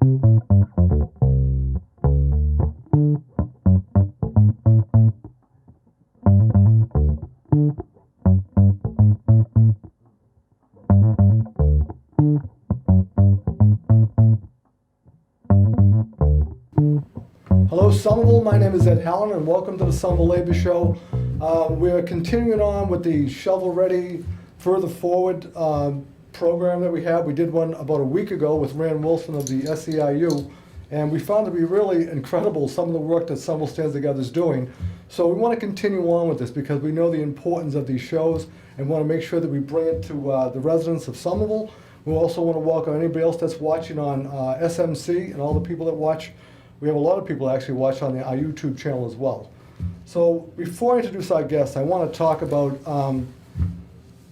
Hello, Somerville. My name is Ed Hallen, and welcome to the Somerville Labor Show. We're continuing on with the Shovel Ready Further Forward program that we have. We did one about a week ago with Rand Wilson of the SEIU, and we found to be really incredible some of the work that Somerville Stands Together is doing. So we want to continue on with this because we know the importance of these shows and want to make sure that we bring it to the residents of Somerville. We also want to welcome anybody else that's watching on SMC and all the people that watch. We have a lot of people actually watch on our YouTube channel as well. So before I introduce our guests, I want to talk about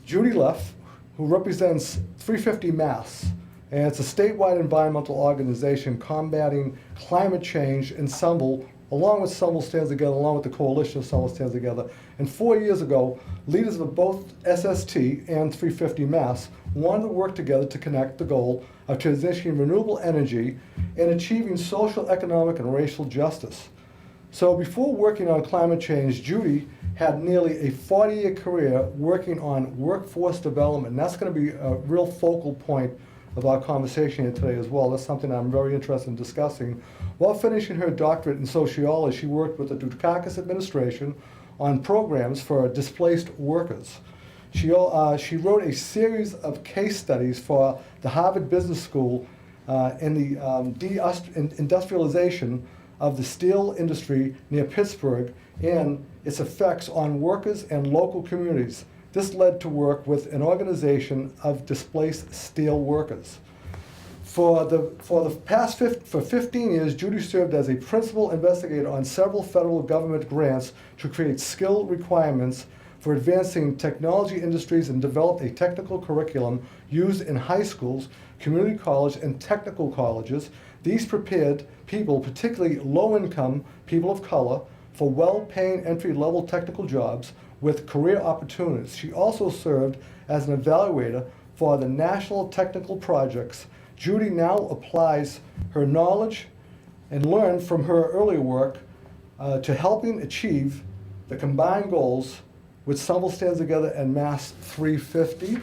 Judy Leff, who represents 350 Mass. And it's a statewide environmental organization combating climate change in Somerville, along with Somerville Stands Together, along with the coalition of Somerville Stands Together. And 4 years ago, leaders of both SST and 350 Mass wanted to work together to connect the goal of transitioning renewable energy and achieving social, economic, and racial justice. So before working on climate change, Judy had nearly a 40-year career working on workforce development. And that's going to be a real focal point of our conversation here today as well. That's something I'm very interested in discussing. While finishing her doctorate in sociology, she worked with the Dukakis administration on programs for displaced workers. She wrote a series of case studies for the Harvard Business School in the industrialization of the steel industry near Pittsburgh and its effects on workers and local communities. This led to work with an organization of displaced steel workers. For 15 years, Judy served as a principal investigator on several federal government grants to create skill requirements for advancing technology industries and developed a technical curriculum used in high schools, community college, and technical colleges. These prepared people, particularly low-income people of color, for well-paying entry-level technical jobs with career opportunities. She also served as an evaluator for the national technical projects. Judy now applies her knowledge and learned from her earlier work to helping achieve the combined goals with Somerville Stands Together and Mass 350.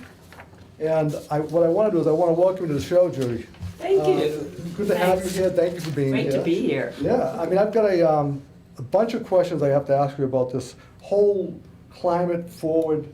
And what I want to do is I want to welcome you to the show, Judy. Thank you. Good to have you here. Thank you for being here. Great to be here. Yeah, I mean, I've got a bunch of questions I have to ask you about this whole climate forward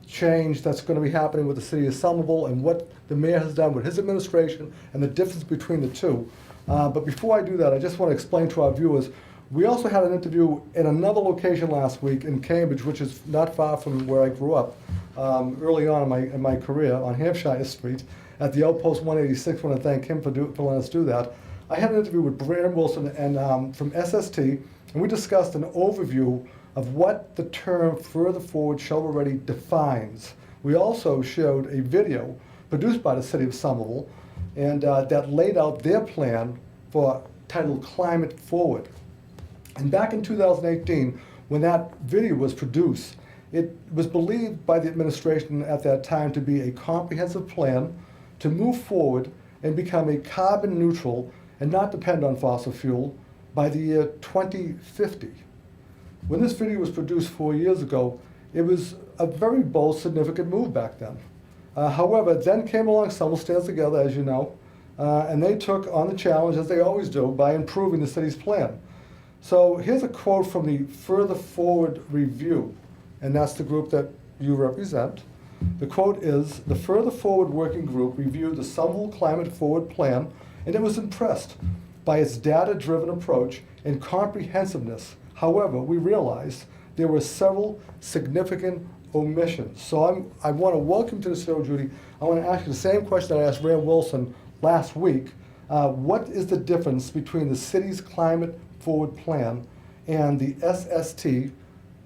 change that's going to be happening with the city of Somerville and what the mayor has done with his administration and the difference between the two. But before I do that, I just want to explain to our viewers, we also had an interview in another location last week in Cambridge, which is not far from where I grew up early on in my career on Hampshire Street at the Outpost 186. I want to thank him for letting us do that. I had an interview with Rand Wilson and from SST, and we discussed an overview of what the term Further Forward Shovel Ready defines. We also showed a video produced by the city of Somerville and that laid out their plan titled Climate Forward. And back in 2018, when that video was produced, it was believed by the administration at that time to be a comprehensive plan to move forward and become a carbon neutral and not depend on fossil fuel by the year 2050. When this video was produced 4 years ago, it was a very bold, significant move back then. However, then came along Somerville Stands Together, as you know, and they took on the challenge, as they always do, by improving the city's plan. So here's a quote from the Further Forward Review, and that's the group that you represent. The quote is, "The Further Forward Working Group reviewed the Somerville Climate Forward Plan, and it was impressed by its data-driven approach and comprehensiveness. However, we realized there were several significant omissions." So I want to welcome to the show, Judy. I want to ask you the same question I asked Rand Wilson last week. What is the difference between the city's climate forward plan and the SST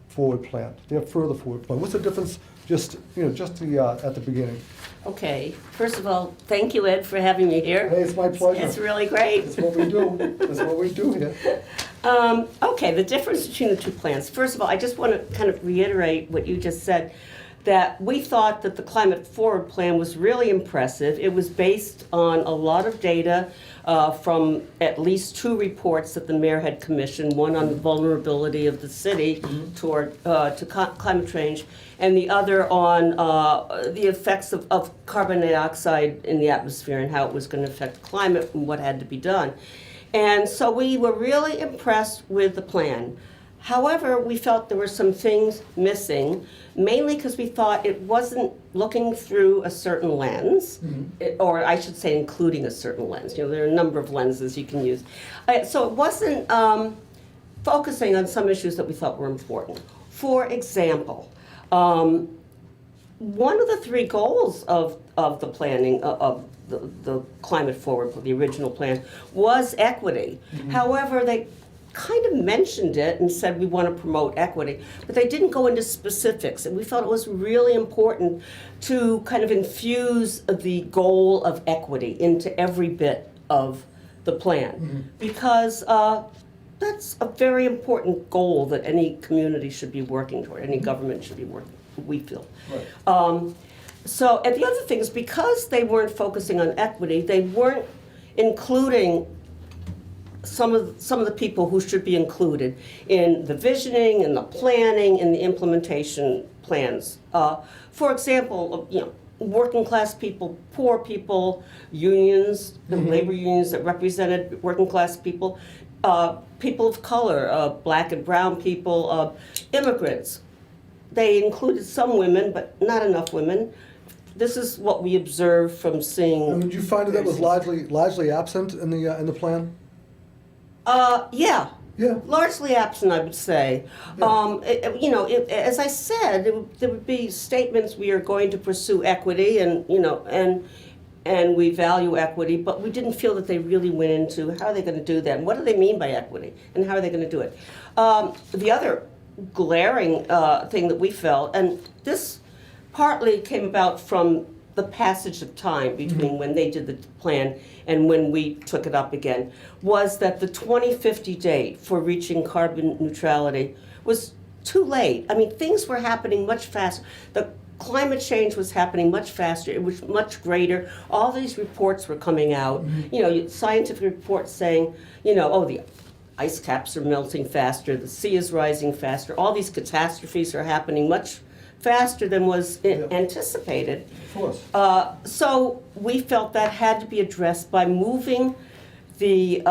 forward plan, their Further Forward plan? What's the difference, just at the beginning? Okay. First of all, thank you, Ed, for having me here. Hey, it's my pleasure. It's really great. That's what we do. That's what we do here. Okay, the difference between the two plans. First of all, I just want to kind of reiterate what you just said. that we thought that the Climate Forward Plan was really impressive. It was based on a lot of data from at least 2 reports that the mayor had commissioned, one on the vulnerability of the city to climate change, and the other on the effects of carbon dioxide in the atmosphere and how it was going to affect climate and what had to be done. And so we were really impressed with the plan. However, we felt there were some things missing, mainly because we thought it wasn't looking through a certain lens, or I should say including a certain lens. You know, there are a number of lenses you can use. So it wasn't focusing on some issues that we thought were important. For example, one of the 3 goals of the planning, of the Climate Forward, the original plan, was equity. However, they kind of mentioned it and said we want to promote equity, but they didn't go into specifics. And we felt it was really important to kind of infuse the goal of equity into every bit of the plan, because that's a very important goal that any community should be working toward, any government should be working, we feel. Right. So, and the other thing is, because they weren't focusing on equity, they weren't including some of the people who should be included in the visioning and the planning and the implementation plans. For example, you know, working class people, poor people, unions, the labor unions that represented working class people, people of color, black and brown people, immigrants. They included some women, but not enough women. This is what we observed from seeing. And did you find that was largely absent in the plan? Yeah. Yeah. Largely absent, I would say. Yeah. As I said, there would be statements, we are going to pursue equity, and we value equity, but we didn't feel that they really went into how are they going to do that, and what do they mean by equity, and how are they going to do it. The other glaring thing that we felt, and this partly came about from the passage of time between when they did the plan and when we took it up again, was that the 2050 date for reaching carbon neutrality was too late. I mean, things were happening much faster. The climate change was happening much faster. It was much greater. All these reports were coming out. You know, scientific reports saying, the ice caps are melting faster, the sea is rising faster. All these catastrophes are happening much faster than was anticipated. Of course. So we felt that had to be addressed by moving the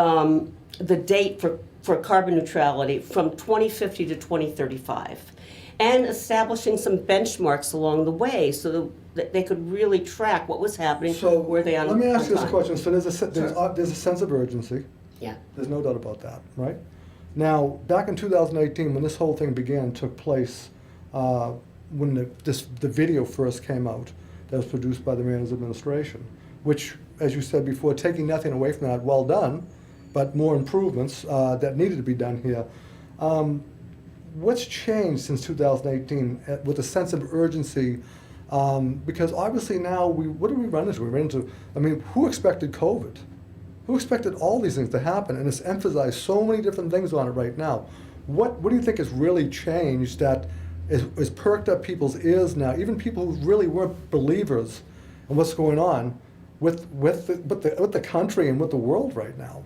date for carbon neutrality from 2050 to 2035, and establishing some benchmarks along the way so that they could really track what was happening. So were they on? Let me ask you this time. question. So there's a sense of urgency. Yeah. There's no doubt about that, right? Now, back in 2018, when this whole thing took place, when the video first came out that was produced by the mayor's administration, which, as you said before, taking nothing away from that, well done, but more improvements that needed to be done here. What's changed since 2018 with a sense of urgency? Because obviously now, what do we run into? We ran into, who expected COVID? Who expected all these things to happen? And it's emphasized so many different things on it right now. What do you think has really changed that is perked up people's ears now, even people who really weren't believers in what's going on with the country and with the world right now?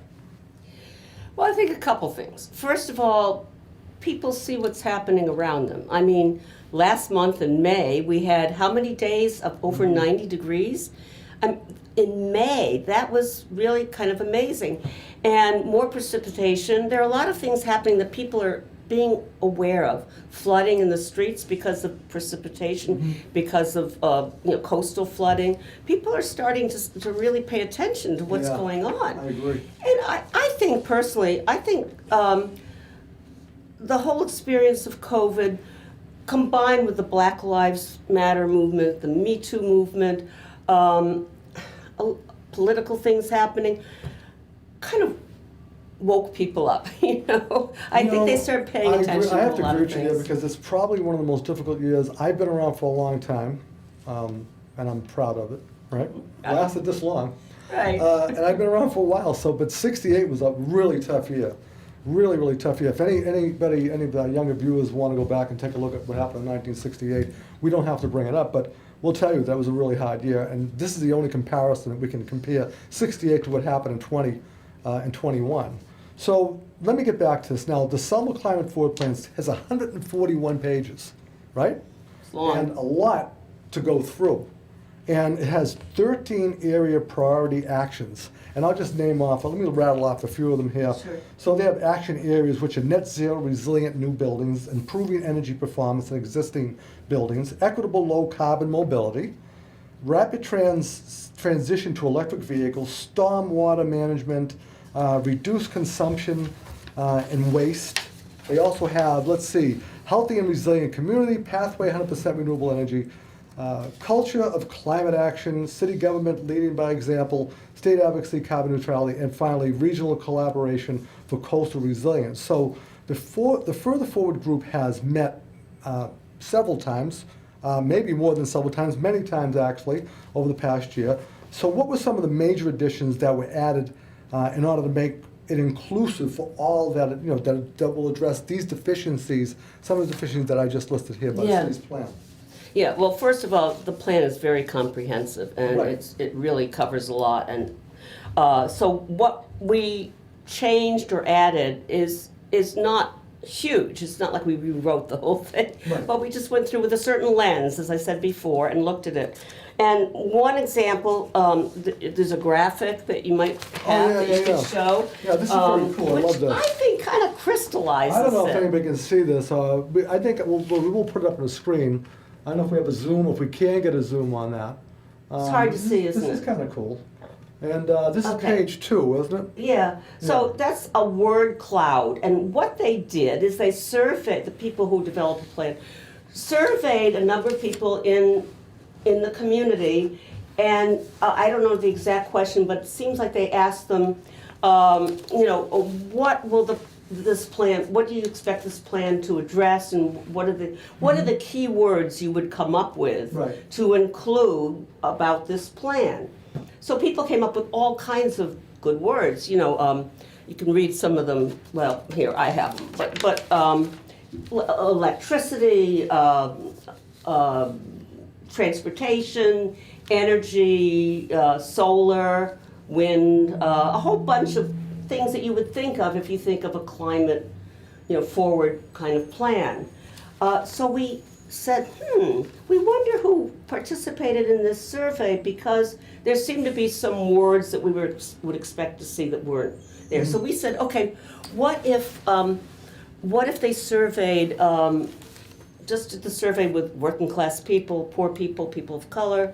Well, I think a couple things. First of all, people see what's happening around them. I mean, last month in May, we had how many days of over 90 degrees? In May, that was really kind of amazing. And more precipitation. There are a lot of things happening that people are being aware of. Flooding in the streets because of precipitation, because of coastal flooding. People are starting to really pay attention to what's going on. I agree. And I think personally, the whole experience of COVID, combined with the Black Lives Matter movement, the Me Too movement, political things happening, kind of woke people up, I think they started paying attention to a lot of things. I have to agree with you because it's probably one of the most difficult years. I've been around for a long time, and I'm proud of it, right? Lasted this long. Right. And I've been around for a while, but 68 was a really tough year. really, really tough year. If any of the younger viewers want to go back and take a look at what happened in 1968, we don't have to bring it up, but we'll tell you that was a really hard year, and this is the only comparison that we can compare 68 to what happened in 20 and 21. So let me get back to this. Now, the Summer Climate Forward Plan has 141 pages, right? It's long. And a lot to go through. And it has 13 area priority actions. And I'll just name off, let me rattle off a few of them here. Sure. So they have action areas which are net zero resilient new buildings, improving energy performance in existing buildings, equitable low carbon mobility, rapid transition to electric vehicles, stormwater management, reduced consumption and waste. They also have, let's see, healthy and resilient community, pathway 100% renewable energy, culture of climate action, city government leading by example, state advocacy, carbon neutrality, and finally, regional collaboration for coastal resilience. So the Further Forward group has met several times, maybe more than several times, many times actually, over the past year. So what were some of the major additions that were added in order to make it inclusive for all that, that will address these deficiencies, some of the deficiencies that I just listed here by the city's plan? Yeah, well, first of all, the plan is very comprehensive, and Right. it really covers a lot. And so what we changed or added is not huge. It's not like we rewrote the whole thing, Right. but we just went through with a certain lens, as I said before, and looked at it. And one example, there's a graphic that you might have that you can show. Yeah, this is very cool. I love Which this. I think kind of crystallizes I don't know if it. anybody can see this. I think we will put it up on the screen. I don't know if we have a zoom, if we can get a zoom on that. It's hard to see, isn't This is it? kind of cool. And this is Okay. page 2, isn't it? Yeah, so Yeah. that's a word cloud, and what they did is they surveyed, the people who developed the plan, surveyed a number of people in the community, and I don't know the exact question, but it seems like they asked them, what will this plan, what do you expect this plan to address, and what are the key words you would come up with Right. to include about this plan? So people came up with all kinds of good words. You can read some of them. Well, here I have them. But electricity, transportation, energy, solar, wind, a whole bunch of things that you would think of if you think of a climate, forward kind of plan. So we said, we wonder who participated in this survey, because there seemed to be some words that we would expect to see that weren't there. So we said, okay, what if they surveyed, just did the survey with working class people, poor people, people of color,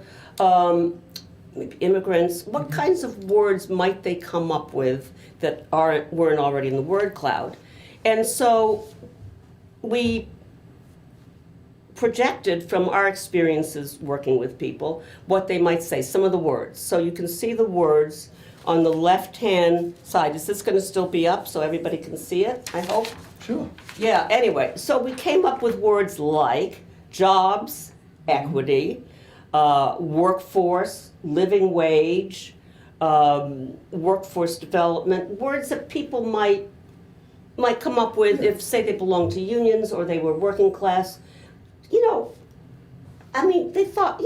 maybe immigrants? What kinds of words might they come up with that weren't already in the word cloud? And so we projected from our experiences working with people what they might say, some of the words. So you can see the words on the left-hand side. Is this going to still be up so everybody can see it, I hope? Sure. Yeah, anyway, so we came up with words like jobs, equity, workforce, living wage, workforce development, words that people might come up with if, say, they belong to unions or they were working class. They thought,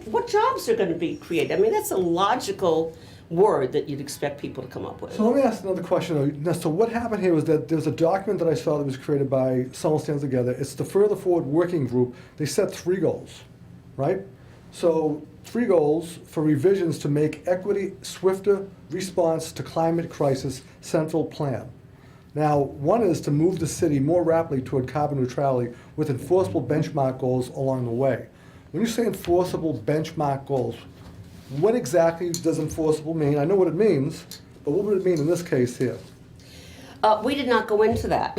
what jobs are going to be created? That's a logical word that you'd expect people to come up with. So let me ask another question. Now, so what happened here was that there's a document that I saw that was created by Someone Stands Together. It's the Further Forward Working Group. They set 3 goals, right? So 3 goals for revisions to make equity swifter response to climate crisis central plan. Now, one is to move the city more rapidly toward carbon neutrality with enforceable benchmark goals along the way. When you say enforceable benchmark goals, what exactly does enforceable mean? I know what it means, but what would it mean in this case here? We did not go into that.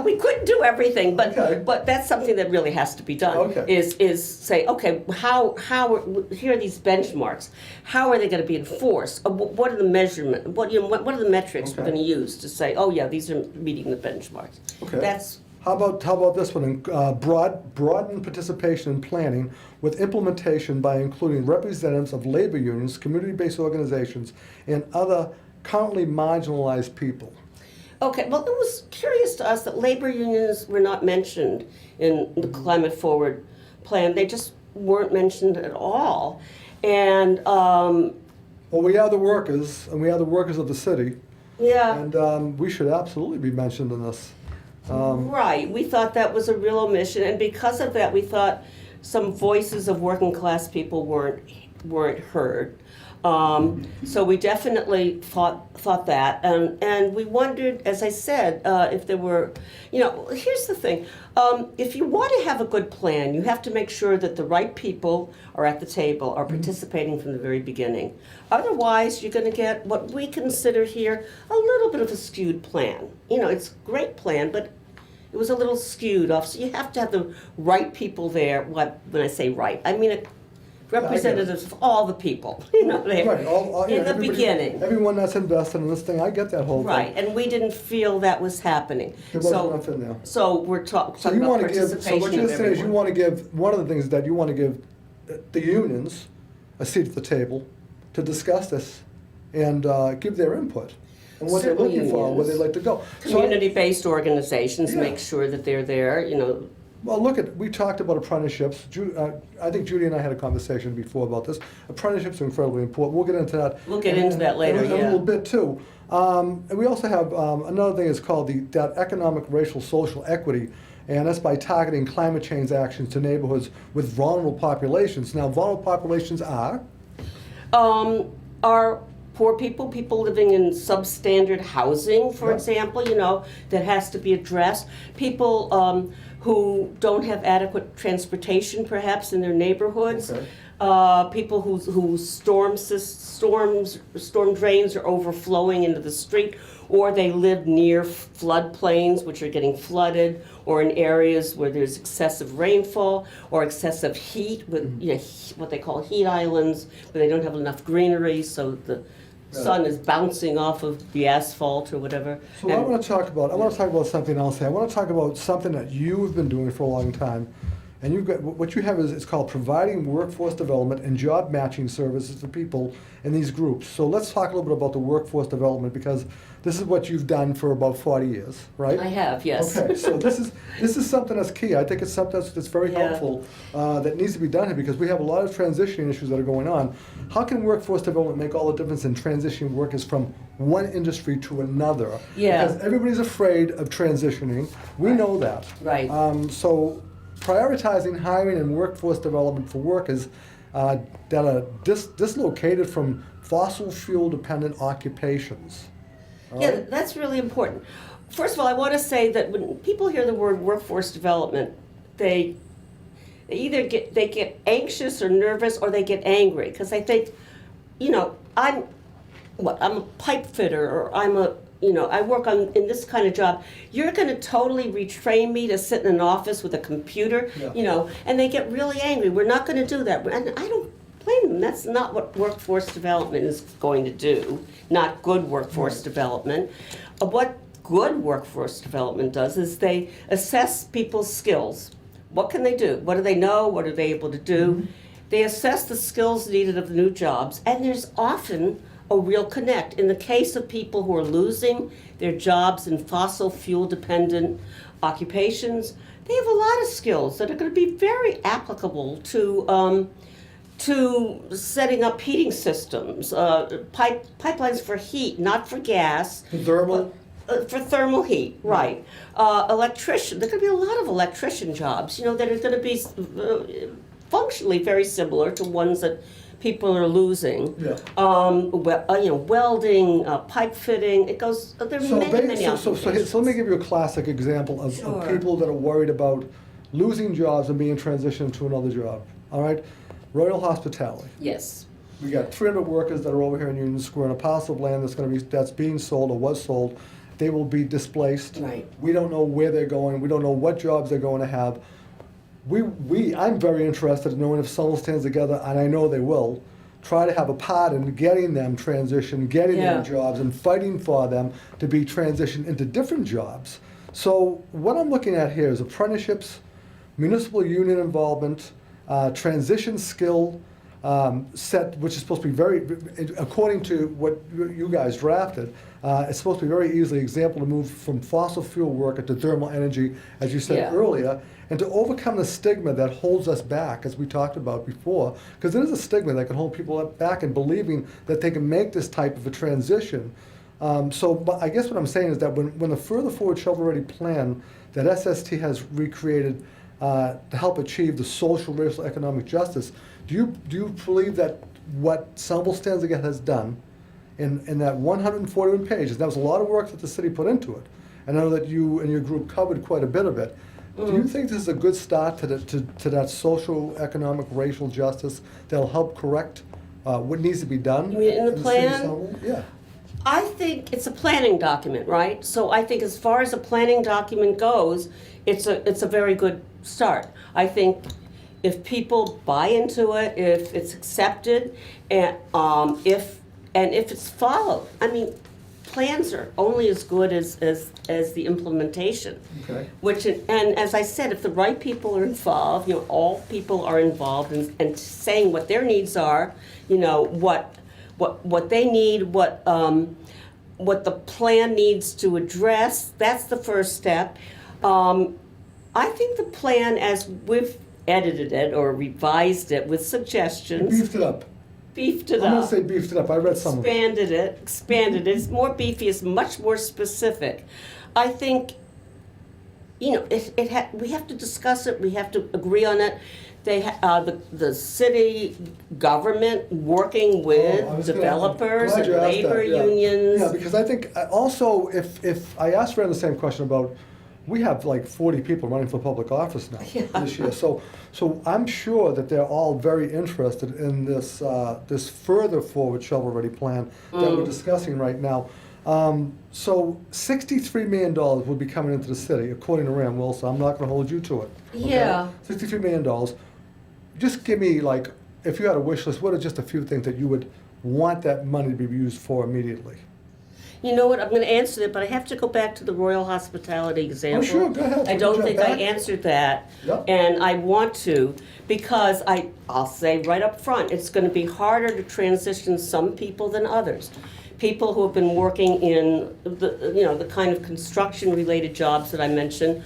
We couldn't do everything, but that's something that really has to be done. Okay. Is say, okay, here are these benchmarks. How are they going to be enforced? What are the measurement? What are the metrics we're going to use to say, oh yeah, these are meeting the benchmarks? Okay. How about this one? Broaden participation in planning with implementation by including representatives of labor unions, community-based organizations, and other currently marginalized people. Okay, well, it was curious to us that labor unions were not mentioned in the Climate Forward plan. They just weren't mentioned at all. And, Well, we are the workers, and we are the workers of the city, yeah. and we should absolutely be mentioned in this. Right, we thought that was a real omission, and because of that, we thought some voices of working class people weren't heard. So we definitely thought that, and we wondered, as I said, if there were, here's the thing: if you want to have a good plan, you have to make sure that the right people are at the table, are participating from the very beginning. Otherwise, you're going to get what we consider here a little bit of a skewed plan. It's a great plan, but it was a little skewed off. So you have to have the right people there. When I say right, I mean representatives of all the people, there Right, in the beginning. Everyone that's invested in this thing, I get that whole thing. Right, and we didn't feel that was happening. There wasn't enough in there. So we're talking So you about want to give, participation so what you're of saying is you everyone. want to give, one of the things is that you want to give the unions a seat at the table to discuss this and give their input on what they're Certainly looking for, where they'd like to go. So, Community-based organizations Yeah. make sure that they're there, well, we talked about apprenticeships. I think Judy and I had a conversation before about this. Apprenticeships are incredibly important. We'll get into that. We'll get into that later, in a yeah. little bit too. And we also have another thing is called that economic, racial, social equity, and that's by targeting climate change actions to neighborhoods with vulnerable populations. Now, vulnerable populations are Are poor people living in substandard housing, for Yeah. example, that has to be addressed. People who don't have adequate transportation, perhaps, in their neighborhoods. Okay. People whose storm drains are overflowing into the street, or they live near floodplains which are getting flooded, or in areas where there's excessive rainfall or excessive heat, with what they call heat islands, where they don't have enough greenery, so the sun is bouncing off of the asphalt or whatever. So I want to talk about something else here. I want to talk about something that you've been doing for a long time. And what you have is, it's called providing workforce development and job matching services for people in these groups. So let's talk a little bit about the workforce development, because this is what you've done for about 40 years, right? I have, yes. Okay, so this is something that's key. I think it's something that's very Yeah. helpful that needs to be done here, because we have a lot of transitioning issues that are going on. How can workforce development make all the difference in transitioning workers from one industry to another? Yeah. Because everybody's afraid of transitioning. We know that. Right. So prioritizing hiring and workforce development for workers that are dislocated from fossil fuel dependent occupations. Yeah, that's really important. First of all, I want to say that when people hear the word workforce development, they either get anxious or nervous, or they get angry, because they think, I'm a pipe fitter, or I work in this kind of job. You're going to totally retrain me to sit in an office with a computer, Yeah. and they get really angry. We're not going to do that. And I don't blame them. That's not what workforce development is going to do, not good workforce Right. development. What good workforce development does is they assess people's skills. What can they do? What do they know? What are they able to do? Mm-hmm. They assess the skills needed of the new jobs, and there's often a real connect. In the case of people who are losing their jobs in fossil fuel dependent occupations, they have a lot of skills that are going to be very applicable to setting up heating systems, pipelines for heat, not for gas. Thermal. For thermal heat, right. Electrician, there are going to be a lot of electrician jobs, that are going to be functionally very similar to ones that people are losing. Yeah. Welding, pipe fitting, it goes, there are many occupations. So let me give you a classic example of Sure. people that are worried about losing jobs and being transitioned to another job. All right? Royal Hospitality. Yes. We got 300 workers that are over here in Union Square on a parcel of land that's being sold or was sold. They will be displaced. Right. We don't know where they're going. We don't know what jobs they're going to have. I'm very interested in knowing if someone stands together, and I know they will, try to have a part in getting them transitioned, getting them jobs, and fighting for them to be transitioned into different jobs. So what I'm looking at here is apprenticeships, municipal union involvement, transition skill set, which is supposed to be very, according to what you guys drafted, it's supposed to be very easily example to move from fossil fuel work to thermal energy, as you said Yeah. earlier, and to overcome the stigma that holds us back, as we talked about before, because there is a stigma that can hold people back in believing that they can make this type of a transition. But I guess what I'm saying is that when the Further Forward Shovel-Ready plan that SST has recreated to help achieve the social, racial, economic justice, do you believe that what Somerville Stands Again has done in that 141 pages, that was a lot of work that the city put into it, and I know that you and your group covered quite a bit of it. Do you think this is a good start to that social, economic, racial justice that'll help correct what needs to be done? You mean in the city of plan? Somerville? Yeah. I think it's a planning document, right? So I think as far as a planning document goes, it's a very good start. I think if people buy into it, if it's accepted, and if it's followed, I mean, plans are only as good as the implementation. Okay. And as I said, if the right people are involved, all people are involved in saying what their needs are, what they need, what the plan needs to address. That's the first step. I think the plan, as we've edited it or revised it with You suggestions, beefed it up. beefed it I'm up. gonna say beefed it up. I read some of it. Expanded it. It's more beefy. It's much more specific. I think, we have to discuss it. We have to agree on it. The city government working with Oh, I was developers glad and you asked labor that, yeah. unions. Yeah, because I think also if I asked Rand the same question about, we have like 40 people running for public office now this year. So I'm sure that they're all very interested in this Further Forward Shovel-Ready plan that we're discussing right now. So $63 million will be coming into the city, according to Rand Wilson. I'm not going to hold you to it. Okay? Yeah. $63 million. Just give me, like, if you had a wish list, what are just a few things that you would want that money to be used for immediately? You know what? I'm going to answer that, but I have to go back to the Royal Hospitality example. Oh, sure, go ahead. I We don't can think jump I back. answered that, Yep. and I want to, because I'll say right up front, it's going to be harder to transition some people than others. People who have been working in the kind of construction-related jobs that I mentioned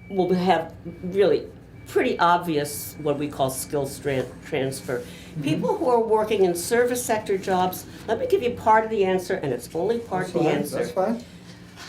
will have really pretty obvious what we call skills transfer. People who are working in service sector jobs, let me give you part of the answer, and it's only part of the answer. That's fine.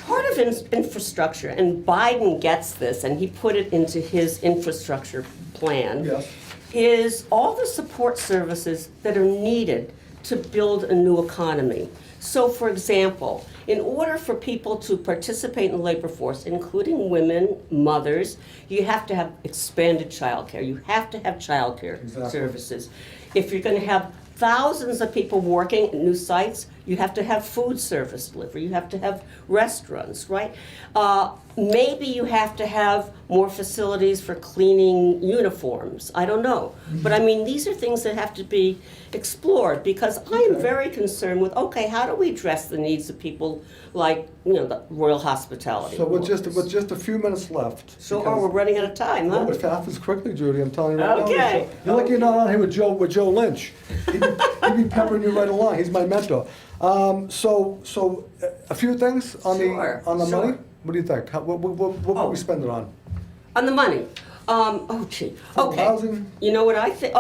Part of infrastructure, and Biden gets this, and he put it into his infrastructure plan, Yes. is all the support services that are needed to build a new economy. So, for example, in order for people to participate in the labor force, including women, mothers, you have to have expanded childcare. You have to have childcare Exactly. services. If you're going to have thousands of people working at new sites, you have to have food service delivery. You have to have restaurants, right? Maybe you have to have more facilities for cleaning uniforms. I don't know. But I mean, these are things that have to be explored, because I am Okay. very concerned with, okay, how do we address the needs of people like, the Royal Hospitality? So with just a few minutes left. So, because- we're running out of time, huh? Oh, it happens quickly, Judy, I'm telling you right now. Okay. You're lucky you're not on here with Joe Lynch. He'd be peppering you right along, he's my mentor. So a few things on Sure, the money? sure. What do you think? What would we spend it on? On the money. Okay. Housing? You know what I think?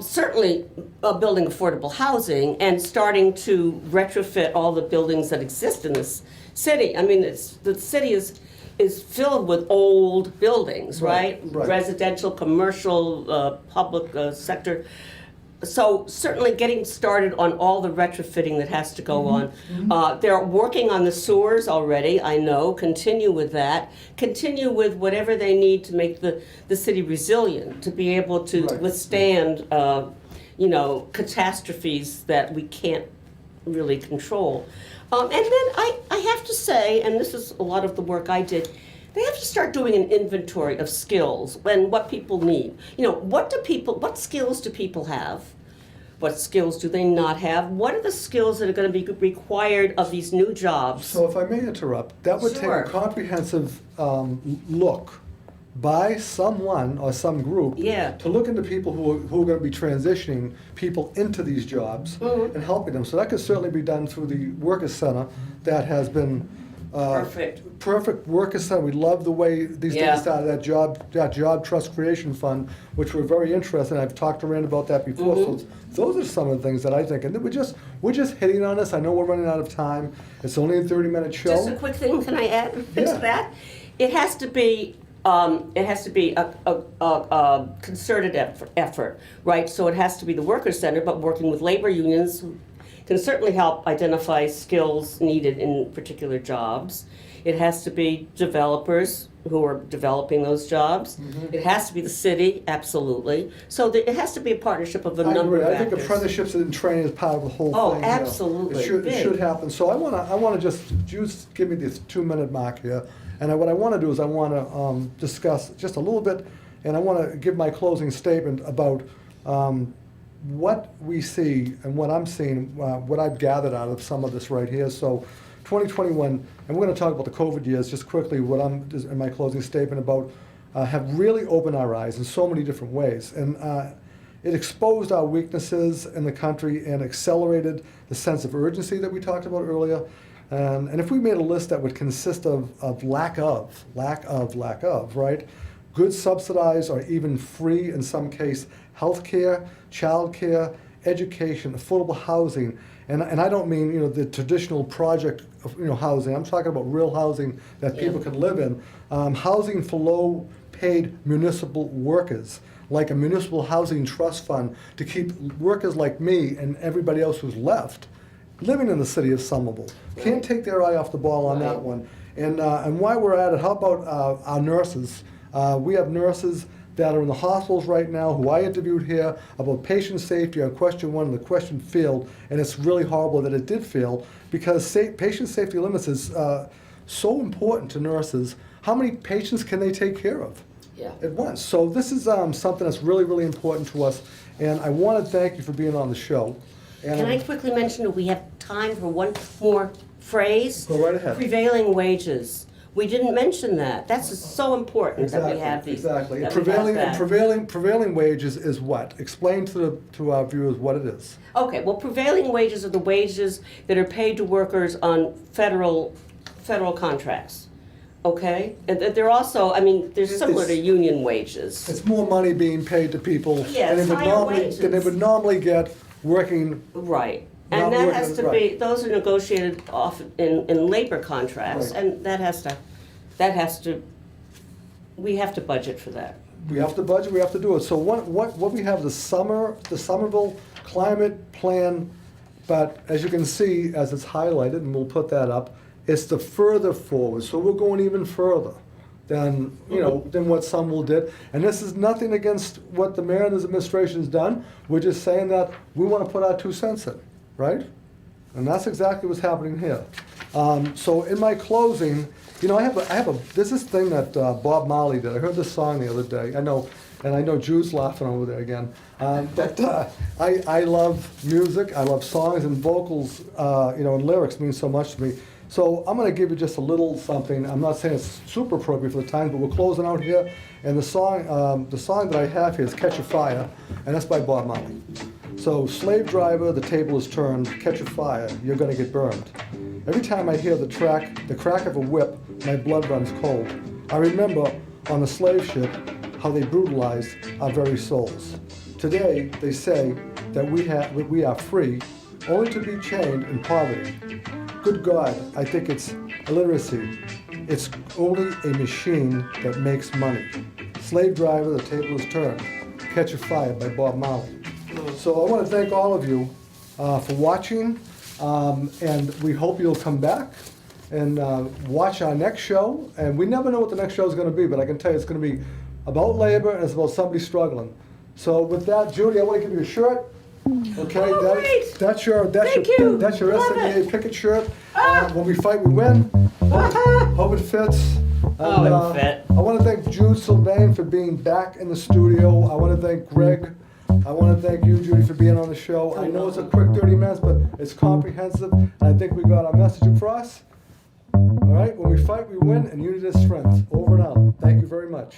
Certainly building affordable housing and starting to retrofit all the buildings that exist in this city. I mean, the city is filled with old buildings, right? Right. Residential, commercial, public sector. So certainly getting started on all the retrofitting that has to go on. They're working on the sewers already, I know. Continue with that. Continue with whatever they need to make the city resilient, to be able to Right. withstand, catastrophes that we can't really control. And then I have to say, and this is a lot of the work I did, they have to start doing an inventory of skills and what people need. What skills do people have? What skills do they not have? What are the skills that are going to be required of these new jobs? So if I may interrupt, that would take Sure. a comprehensive look by someone or some group Yeah. to look into people who are going to be transitioning people into these jobs Mhm. and helping them. So that could certainly be done through the Workers Center that has been perfect Workers Center. We love the way these Yeah. things started, that job trust creation fund, which we're very interested in. I've talked to Rand about that before. Mhm. So those are some of the things that I think, and we're just hitting on this. I know we're running out of time. It's only a 30-minute show. Just a quick thing, can I add Yeah. to that? It has to be a concerted effort, right? So it has to be the Workers Center, but working with labor unions who can certainly help identify skills needed in particular jobs. It has to be developers who are developing those jobs. Mhm. It has to be the city, absolutely. So it has to be a partnership of a I number agree. of I think actors. apprenticeships and training is part of the whole Oh, thing. absolutely. It should happen. So I wanna just give me this 2-minute mark here, and what I wanna do is I wanna discuss just a little bit, and I wanna give my closing statement about what we see and what I'm seeing, what I've gathered out of some of this right here. So 2021, and we're gonna talk about the COVID years just quickly, what I'm, in my closing statement about, have really opened our eyes in so many different ways. And it exposed our weaknesses in the country and accelerated the sense of urgency that we talked about earlier. And if we made a list that would consist of lack of, right? Good subsidized or even free, in some case, healthcare, childcare, education, affordable housing. And I don't mean, the traditional project of, housing. I'm talking about real housing that people can live in. Housing for low-paid municipal workers, like a municipal housing trust fund to keep workers like me and everybody else who's left living in the city of Somerville. Can't take their eye off the ball on that one. And while we're at it, how about our nurses? We have nurses that are in the hospitals right now who I interviewed here about patient safety on question 1 in the question field, and it's really horrible that it did fail because patient safety limits is so important to nurses. How many patients can they take care of at once? So this is something that's really, really important to us, and I want to thank you for being on the show. And Can I quickly mention that we have time for one more phrase? Go right ahead. Prevailing wages. We didn't mention that. That's so important that we have these. Exactly. that we have that. Prevailing wages is what? Explain to our viewers what it is. Okay, well, prevailing wages are the wages that are paid to workers on federal contracts. Okay? And they're also, they're similar to union wages. It's more money being paid to people Yeah, than it's higher wages. they would normally get working. Right. Not And that working, has to right. be, those are negotiated often in labor contracts, Right. and that has to, we have to budget for that. We have to budget. We have to do it. So what we have the Somerville Climate Plan, but as you can see, as it's highlighted, and we'll put that up, it's the further forward. So we're going even further than than what Somerville did. And this is nothing against what the mayor and his administration has done. We're just saying that we want to put our 2 cents in, right? And that's exactly what's happening here. So in my closing, there's this thing that Bob Marley did. I heard this song the other day. I know Jude's laughing over there again. But I love music. I love songs and vocals. And lyrics mean so much to me. So I'm going to give you just a little something. I'm not saying it's super appropriate for the times, but we're closing out here. And the song that I have here is "Catch a Fire," and that's by Bob Marley. So, slave driver, the table is turned. Catch a fire, you're going to get burned. Every time I hear the crack of a whip, my blood runs cold. I remember on the slave ship how they brutalized our very souls. Today, they say that we are free, only to be chained in poverty. Good God, I think it's illiteracy. It's only a machine that makes money. Slave driver, the table is turned. Catch a Fire by Bob Marley. So I want to thank all of you for watching, and we hope you'll come back and watch our next show. And we never know what the next show is going to be, but I can tell you it's going to be about labor and it's about somebody struggling. So with that, Judy, I want to give you a shirt. Okay, Oh, great. that's your Thank you. Love SNEA it. picket shirt. When we fight, we win. Hope it fits. Oh, it'll fit. I want to thank Jude Sylvain for being back in the studio. I want to thank Greg. I want to thank you, Judy, for being on the show. I know it's a quick 30 minutes, but it's comprehensive, and I think we got our message across. All right, when we fight, we win, and unity is strength. Over and out. Thank you very much.